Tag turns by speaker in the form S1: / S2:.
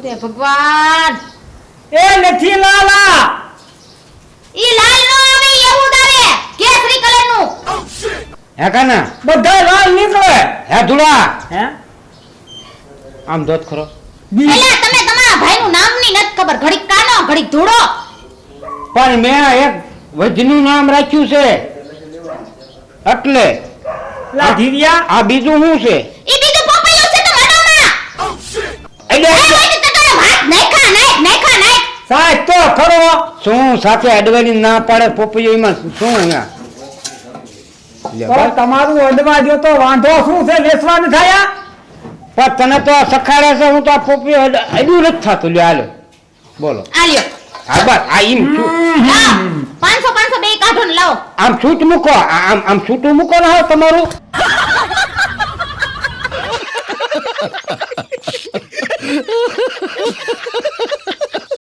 S1: તે ભગવાન
S2: એ નથી લાલા
S1: ઈ લાલ નો આવે એવું આવે કેસરી કલર નું
S3: હે કાના
S2: બધા લાલ નીકળે
S3: હે ધુડા
S2: હે
S3: આમ દોત ખરો
S1: એલા તમે તમારા ભાઈનું નામ ની નથી ખબર ઘડીક કાનો ઘડીક ધૂળો
S3: પણ મેં એક વૈદ્યનું નામ રાખ્યું છે એટલે
S2: લા ધીરિયા
S3: આ બીજું શું છે
S1: ઈ બીજું પપૈયું છે તો માનોમાં
S3: એટલે
S1: એ તો તારો હાથ નાખા નાખ
S2: સાહેબ તો ખરો
S3: શું સાથે અડવાની ના પાડે પોપૈયામાં શું અહીંયા લે
S2: તો
S3: બસ.
S2: તમારું અડવા જો તો વાંધો શું છે વેચવાનું થયા
S3: પણ તને તો સખાડે છે હું તો આ પોપૈયો અડ્યું નથી થતું લે હાલો બોલો
S1: આલ્યો
S3: હા બસ આ એમ
S1: હા 500 બે કાઢો ને લાવો
S3: આમ છૂટ મૂકો આમ છૂટું મૂકો ને હા તમારું